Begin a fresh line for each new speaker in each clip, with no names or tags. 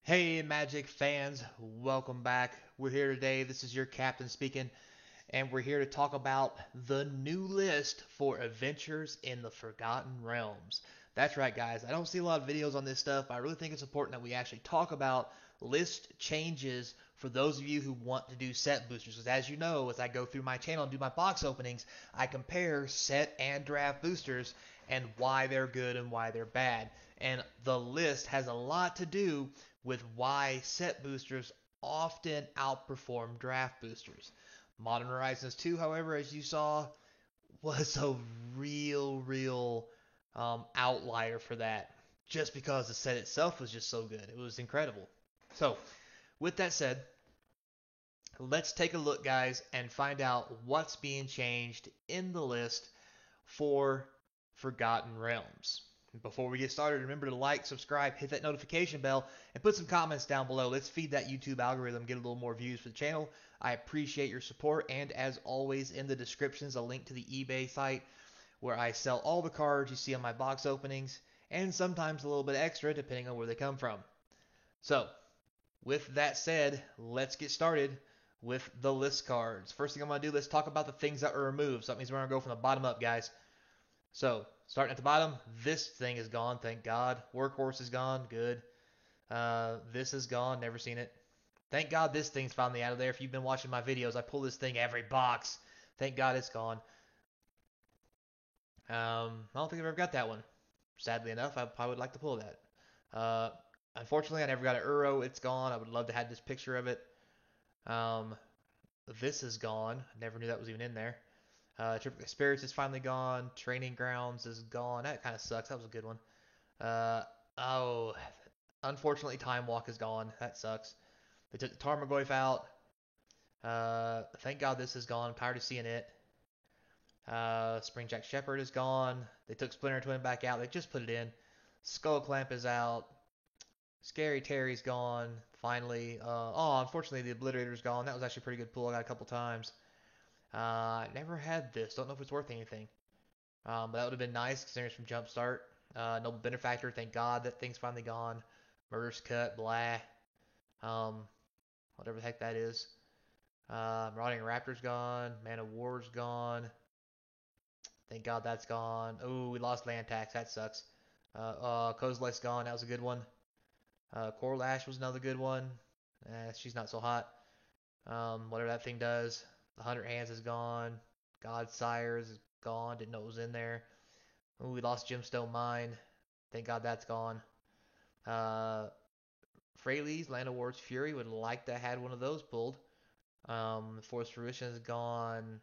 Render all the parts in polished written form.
Hey, Magic fans, welcome back. We're here today. This is your captain speaking, and we're here to talk about the new list for Adventures in the Forgotten Realms. That's right, guys. I don't see a lot of videos on this stuff. I really think it's important that we actually talk about list changes for those of you who want to do set boosters. Because as you know, as I go through my channel and do my box openings, I compare set and draft boosters and why they're good and why they're bad. And the list has a lot to do with why set boosters often outperform draft boosters. Modern Horizons 2, however, as you saw, was a real outlier for that. Just because the set itself was just so good. It was incredible. So, with that said, let's take a look, guys, and find out what's being changed in the list for Forgotten Realms. Before we get started, remember to like, subscribe, hit that notification bell, and put some comments down below. Let's feed that YouTube algorithm, get a little more views for the channel. I appreciate your support, and as always, in the descriptions, a link to the eBay site where I sell all the cards you see on my box openings, and sometimes a little bit extra depending on where they come from. So, with that said, let's get started with the list cards. First thing I'm going to do, let's talk about the things that were removed. So that means we're going to go from the bottom up, guys. So, starting at the bottom, this thing is gone, thank God. Workhorse is gone, good. This is gone, never seen it. Thank God this thing's finally out of there. If you've been watching my videos, I pull this thing every box. Thank God it's gone. I don't think I've ever got that one. Sadly enough, I probably would like to pull that. Uh, Unfortunately, I never got an Uro. It's gone. I would love to have this picture of it. Um, this is gone. Never knew that was even in there. Triple Spirits is finally gone. Training Grounds is gone. That kind of sucks. That was a good one. Uh, oh, unfortunately, Time Walk is gone. That sucks. They took the Tarmogoyf out. Thank God this is gone. Tired of seeing it. Springjack Shepherd is gone. They took Splinter Twin back out. They just put it in. Skull Clamp is out. Scary Terry's gone. Finally. Unfortunately, the Obliterator's gone. That was actually a pretty good pull. I got a couple times. Never had this. Don't know if it's worth anything. But that would have been nice considering it's from Jumpstart. Noble Benefactor, thank God that thing's finally gone. Murder's Cut, blah. Um, Whatever the heck that is. Marauding Raptor's gone. Man of War's gone. Thank God that's gone. Oh, we lost Land Tax. That sucks. Kozilek's gone. That was a good one. Corlash was another good one. She's not so hot. Whatever that thing does. The 100 Hands is gone. Godsire's is gone. Didn't know it was in there. Ooh, we lost Gemstone Mine. Thank God that's gone. Uh, Fraley's Land of War's Fury would like to have had one of those pulled. Force Fruition is gone.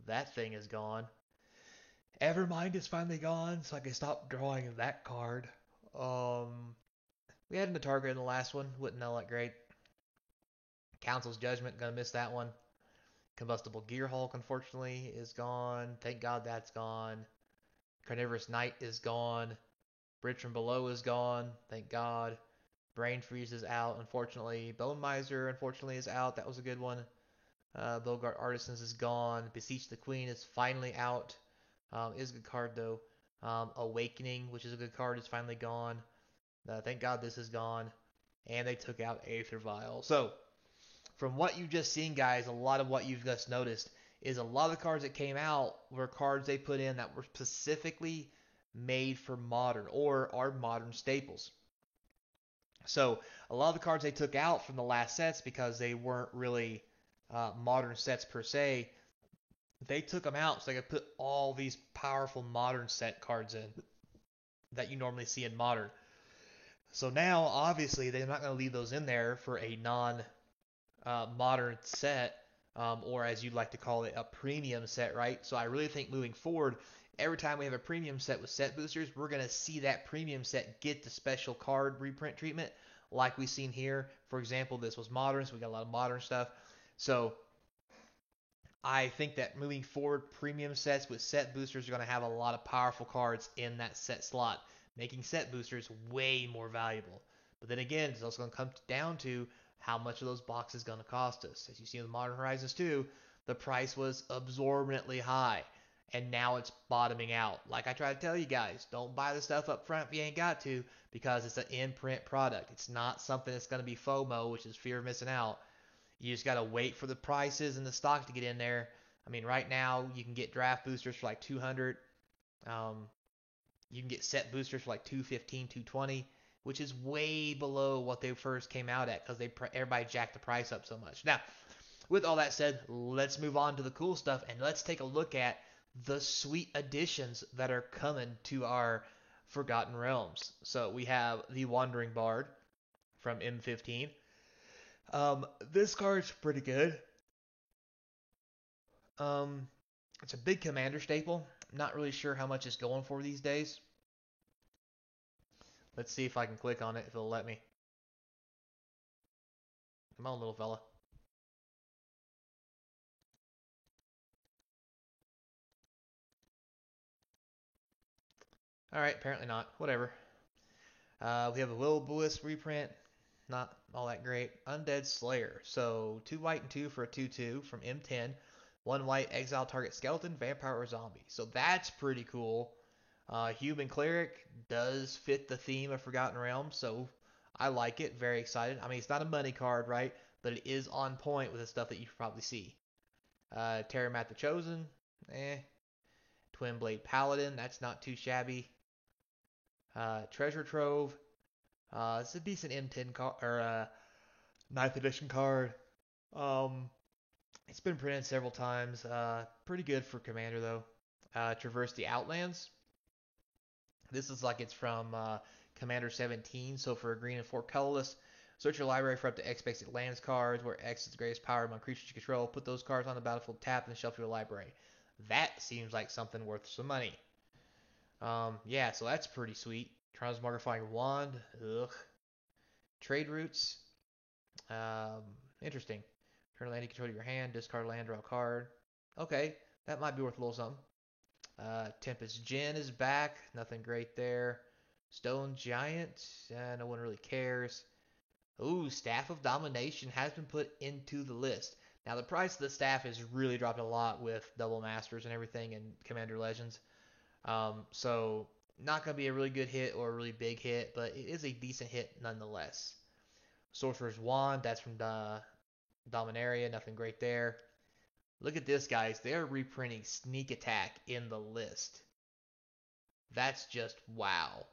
That thing is gone. Evermind is finally gone, so I can stop drawing that card. We had an Target in the last one. Wouldn't know that great. Council's Judgment, gonna miss that one. Combustible Gearhulk, unfortunately, is gone. Thank God that's gone. Carnivorous Knight is gone. Bridge from Below is gone. Thank God. Brain Freeze is out, unfortunately. Bone Miser, unfortunately, is out. That was a good one. Bogart Artisans is gone. Beseech the Queen is finally out. Is a good card, though. Awakening, which is a good card, is finally gone. Thank God this is gone. And they took out Aether Vial. So, from what you've just seen, guys, a lot of what you've just noticed is a lot of the cards that came out were cards they put in that were specifically made for modern or are modern staples. So a lot of the cards they took out from the last sets because they weren't really modern sets per se, they took them out so they could put all these powerful modern set cards in that you normally see in modern. So now, obviously, they're not going to leave those in there for a non modern set, or as you'd like to call it, a premium set, right? So I really think moving forward, every time we have a premium set with set boosters, we're going to see that premium set get the special card reprint treatment like we've seen here. For example, this was modern, so we got a lot of modern stuff. So I think that moving forward, premium sets with set boosters are going to have a lot of powerful cards in that set slot, making set boosters way more valuable. But then again, it's also going to come down to how much of those boxes going to cost us. As you see in the Modern Horizons 2, the price was absorbently high. and now it's bottoming out. Like I try to tell you guys, don't buy the stuff up front if you ain't got to, because it's an in-print product. It's not something that's going to be FOMO, which is fear of missing out. You just got to wait for the prices and the stock to get in there. I mean, right now you can get draft boosters for like 200. Um, you can get set boosters for like 215, 220, which is way below what they first came out at because everybody jacked the price up so much. Now, with all that said, let's move on to the cool stuff and let's take a look at the sweet additions that are coming to our Forgotten Realms. So we have the Wandering Bard from M15. This card's pretty good. Um, it's a big commander staple. I'm not really sure how much it's going for these days. Let's see if I can click on it, if it'll let me. Come on, little fella. Alright, apparently not. Whatever. We have a Will-O-Wisp reprint. Not all that great. Undead Slayer. So, 2 white and 2 for a 2/2 from M10. 1 white, exile target skeleton, vampire, or zombie. So that's pretty cool. Human Cleric does fit the theme of Forgotten Realms, so I like it. Very excited. I mean, it's not a money card, right? But it is on point with the stuff that you probably see. Terramat the Chosen. Eh. Twin Blade Paladin. That's not too shabby. Treasure Trove. It's a decent M10 card, or 9th edition card. Um, it's been printed several times. Pretty good for Commander, though. Traverse the Outlands. This is like it's from Commander 17, so for a green and 4 colorless, search your library for up to X basic lands cards, where X is the greatest power among creatures you control. Put those cards on the battlefield tapped and shuffle your library. That seems like something worth some money. Yeah, so that's pretty sweet. Transmogrifying Wand. Ugh. Trade routes. Um, Interesting. Turn a land you control to your hand, discard land, draw a card. Okay, that might be worth a little something. Tempest Djinn is back. Nothing great there. Stone Giant. No one really cares. Ooh, Staff of Domination has been put into the list. Now, the price of the staff has really dropped a lot with Double Masters and everything and Commander Legends. So, not going to be a really good hit or a really big hit, but it is a decent hit nonetheless. Sorcerer's Wand, that's from Dominaria. Nothing great there. Look at this, guys. They're reprinting Sneak Attack in the list. That's just wow.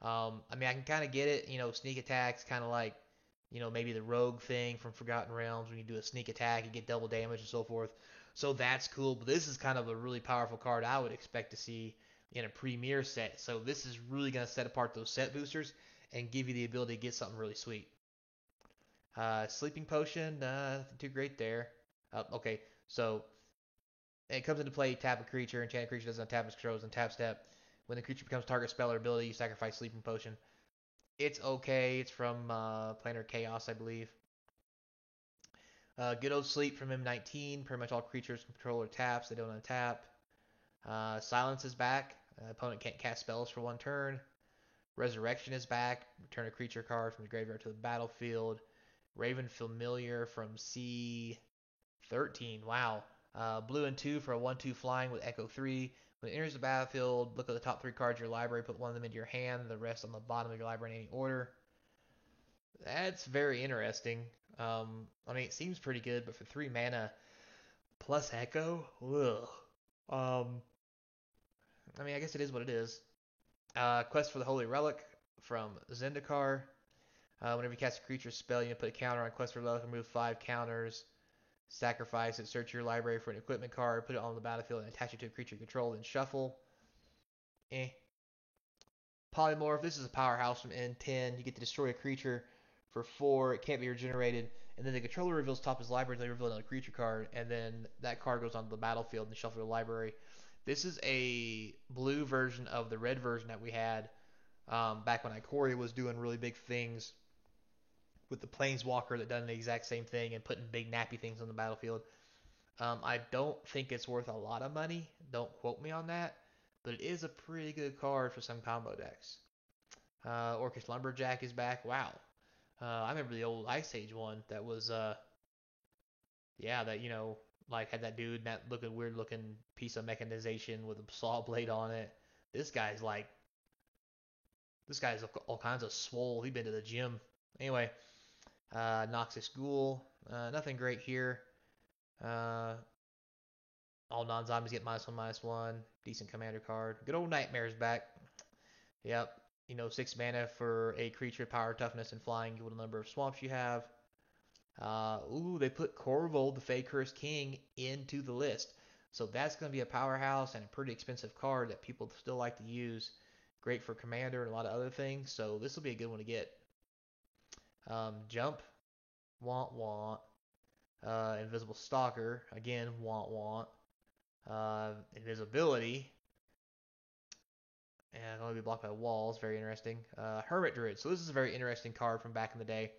I mean, I can kind of get it. You know, Sneak Attack's kind of like, you know, maybe the rogue thing from Forgotten Realms. When you do a sneak attack, you get double damage and so forth. So that's cool. But this is kind of a really powerful card I would expect to see in a premier set. So this is really going to set apart those set boosters and give you the ability to get something really sweet. Sleeping Potion, nothing too great there. Okay, so it comes into play, tap a creature, enchanted creature doesn't tap its controls, and tap step. When the creature becomes target spell or ability, you sacrifice Sleeping Potion. It's okay. It's from Planar Chaos, I believe. Good Old Sleep from M19. Pretty much all creatures controller taps. They don't untap. Silence is back. Opponent can't cast spells for 1 turn. Resurrection is back. Return a creature card from the graveyard to the battlefield. Raven Familiar from C13. Wow. Blue and 2 for a 1/2 flying with Echo 3. When it enters the battlefield, look at the top 3 cards of your library, put one of them into your hand, the rest on the bottom of your library in any order. That's very interesting. I mean, it seems pretty good, but for 3 mana plus Echo, ugh. Um, I mean, I guess it is what it is. Quest for the Holy Relic from Zendikar. Whenever you cast a creature spell, you put a counter on Quest for the Relic, remove 5 counters. Sacrifice it, search your library for an equipment card, put it on the battlefield, and attach it to a creature you control, then shuffle. Eh. Polymorph, this is a powerhouse from N10. You get to destroy a creature for 4. It can't be regenerated. And then the controller reveals top of his library, they reveal another creature card, and then that card goes onto the battlefield and shuffle the library. This is a blue version of the red version that we had back when Ikoria was doing really big things with the Planeswalker that done the exact same thing and putting big nappy things on the battlefield. I don't think it's worth a lot of money. Don't quote me on that. But it is a pretty good card for some combo decks. Orcish Lumberjack is back. Wow. I remember the old Ice Age one that was, yeah, that, you know, Like had that dude, that looking weird looking piece of mechanization with a saw blade on it. This guy's like, this guy's all kinds of swole. He been to the gym. Anyway, Noxus Ghoul, nothing great here. Uh, all non-zombies get -1/-1. Decent commander card. Good old Nightmare's back. Yep. 6 mana for a creature, power, toughness, and flying equal to the number of swamps you have. They put Corvold, the Fey Cursed King, into the list. So that's going to be a powerhouse and a pretty expensive card that people still like to use. Great for commander and a lot of other things. So this will be a good one to get. Jump, want. Invisible Stalker, again, want. Invisibility, and only be blocked by walls. Very interesting. Hermit Druid. So this is a very interesting card from back in the day.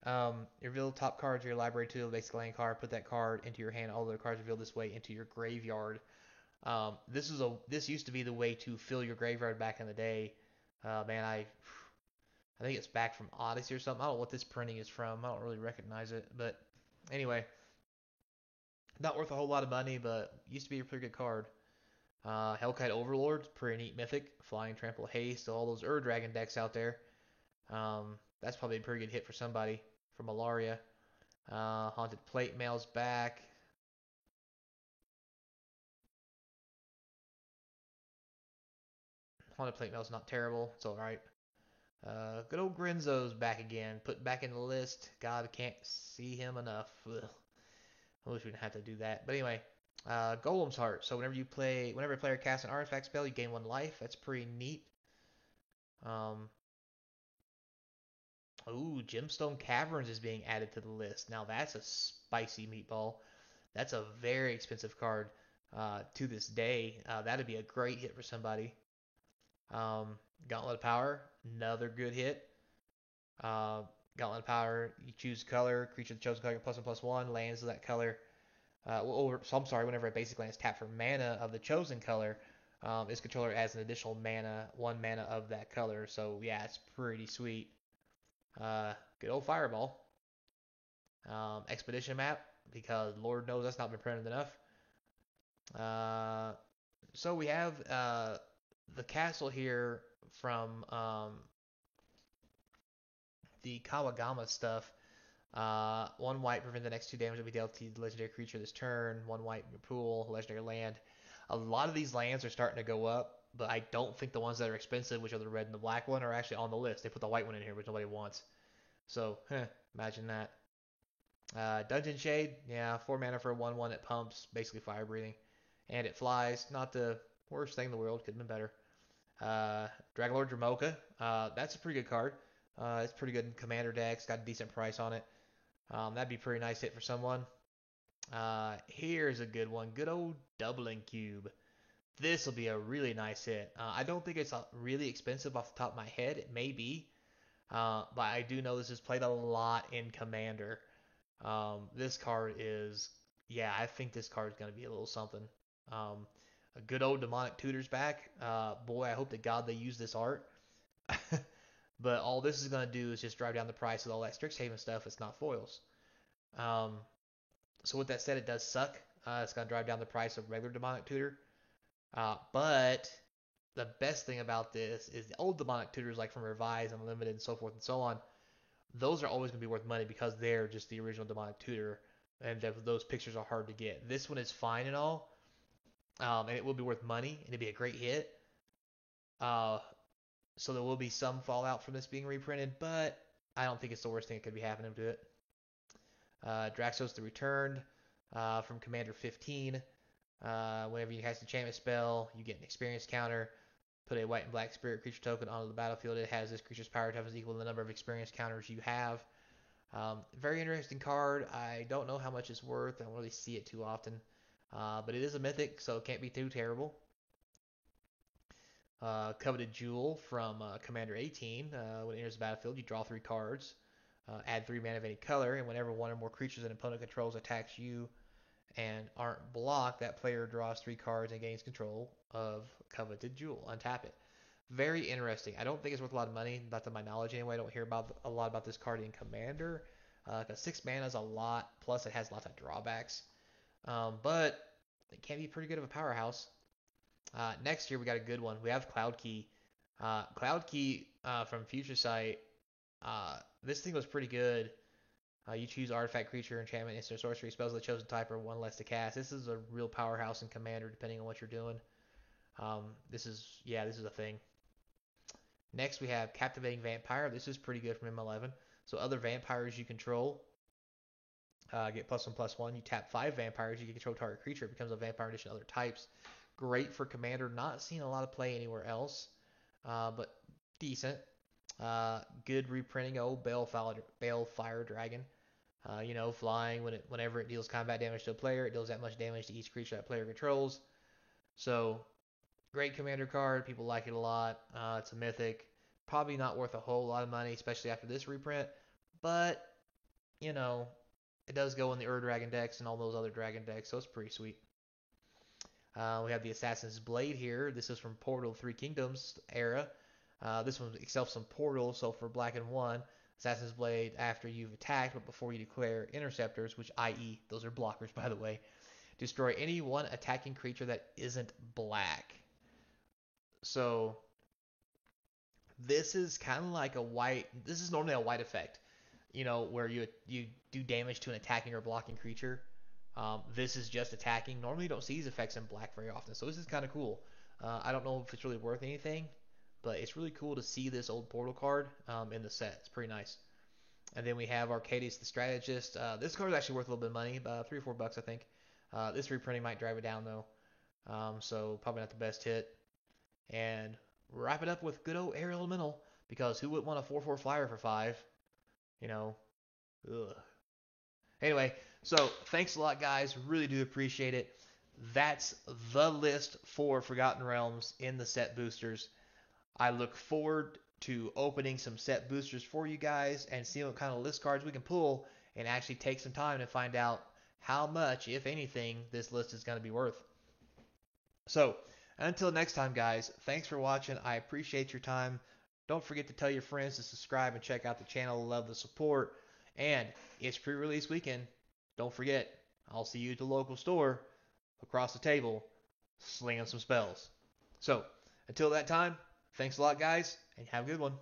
You reveal top cards of your library to a basic land card. Put that card into your hand. All other cards revealed this way into your graveyard. This used to be the way to fill your graveyard back in the day. Man, I think it's back from Odyssey or something. I don't know what this printing is from. I don't really recognize it, but anyway, not worth a whole lot of money, but used to be a pretty good card. Hellkite Overlord, pretty neat mythic. Flying, Trample, Haste, all those Dragon decks out there. That's probably a pretty good hit for somebody from Alaria. Haunted Plate Mail's back. Haunted Plate Mail's not terrible. It's alright. Good old Grinzo's back again. Put back in the list. God, I can't see him enough. Ugh. I wish we didn't have to do that. But anyway, Golem's Heart. So whenever a player casts an artifact spell, you gain 1 life. That's pretty neat. Gemstone Caverns is being added to the list. Now that's a spicy meatball. That's a very expensive card to this day. That'd be a great hit for somebody. Gauntlet of Power, another good hit. Gauntlet of Power, you choose color, creature of the chosen color, +1/+1, lands of that color. Whenever a basic land is tapped for mana of the chosen color, its controller adds an additional mana, 1 mana of that color. So yeah, it's pretty sweet. Good old Fireball. Expedition map, because Lord knows that's not been printed enough. So we have the castle here from the Kawagama stuff. 1 white, prevent the next 2 damage that we dealt to the legendary creature this turn. 1 white in your pool, legendary land. A lot of these lands are starting to go up, but I don't think the ones that are expensive, which are the red and the black one, are actually on the list. They put the white one in here, which nobody wants. So, imagine that. Dungeon Shade, yeah, 4 mana for a 1/1. It pumps, basically fire breathing, and it flies. Not the worst thing in the world, could have been better. Dragonlord Dramoka, that's a pretty good card. It's pretty good in commander decks, got a decent price on it. That'd be a pretty nice hit for someone. Here's a good one. Good old Doubling Cube. This will be a really nice hit. I don't think it's really expensive off the top of my head. It may be. But I do know this is played a lot in Commander. This card is, yeah, I think this card is going to be a little something. A good old Demonic Tutor's back. Boy, I hope to God they use this art. But all this is going to do is just drive down the price with all that Strixhaven stuff. It's not foils. So with that said, it does suck. It's going to drive down the price of regular Demonic Tutor. But the best thing about this is the old Demonic Tutors, like from Revise, Unlimited, and so forth and so on, those are always going to be worth money because they're just the original Demonic Tutor, and those pictures are hard to get. This one is fine and all, and it will be worth money, and it'd be a great hit. So there will be some fallout from this being reprinted, but I don't think it's the worst thing that could be happening to it. Draxos the Returned from Commander 15. Whenever you cast a enchantment spell, you get an experience counter. Put a white and black spirit creature token onto the battlefield. It has this creature's power toughness equal to the number of experience counters you have. Very interesting card. I don't know how much it's worth. I don't really see it too often. But it is a mythic, so it can't be too terrible. Coveted Jewel from Commander 18. When it enters the battlefield, you draw 3 cards. Add 3 mana of any color, and whenever 1 or more creatures an opponent controls attacks you and aren't blocked, that player draws 3 cards and gains control of Coveted Jewel. Untap it. Very interesting. I don't think it's worth a lot of money, not to my knowledge anyway. I don't hear a lot about this card in Commander. 'Cause 6 mana is a lot, plus it has lots of drawbacks. But it can be pretty good of a powerhouse. Next year we got a good one. We have Cloud Key. Cloud Key from Future Sight. This thing was pretty good. You choose artifact, creature, enchantment, instant, sorcery, spells of the chosen type, or one less to cast. This is a real powerhouse in Commander, depending on what you're doing. This is a thing. Next, we have Captivating Vampire. This is pretty good from M11. So other vampires you control get +1/+1. You tap 5 vampires. You can control target creature. It becomes a vampire in addition to other types. Great for Commander. Not seeing a lot of play anywhere else, but decent. Good reprinting. Oh, Balefire Dragon. Flying whenever it deals combat damage to a player, it deals that much damage to each creature that player controls. So, great commander card. People like it a lot. It's a mythic. Probably not worth a whole lot of money, especially after this reprint. But, you know, it does go in the Dragon decks and all those other dragon decks, so it's pretty sweet. We have the Assassin's Blade here. This is from Portal 3 Kingdoms era. This one itself some Portal, so for black and 1, Assassin's Blade after you've attacked, but before you declare interceptors, which i.e. those are blockers by the way, destroy any one attacking creature that isn't black. So this is kind of like a white. This is normally a white effect, where you do damage to an attacking or blocking creature. This is just attacking. Normally you don't see these effects in black very often, so this is kind of cool. I don't know if it's really worth anything, but it's really cool to see this old Portal card in the set. It's pretty nice. And then we have Arcadius the Strategist. This card is actually worth a little bit of money, about $3 or $4, I think. This reprinting might drive it down though, so probably not the best hit. And wrap it up with good old Air Elemental, because who wouldn't want a 4/4 flyer for 5? You know, ugh. Anyway, so thanks a lot, guys. Really do appreciate it. That's the list for Forgotten Realms in the set boosters. I look forward to opening some set boosters for you guys and seeing what kind of list cards we can pull and actually take some time to find out how much, if anything, this list is going to be worth. So, until next time, guys, thanks for watching. I appreciate your time. Don't forget to tell your friends to subscribe and check out the channel. Love the support. And it's pre-release weekend. Don't forget, I'll see you at the local store across the table slinging some spells. So, until that time, thanks a lot, guys, and have a good one.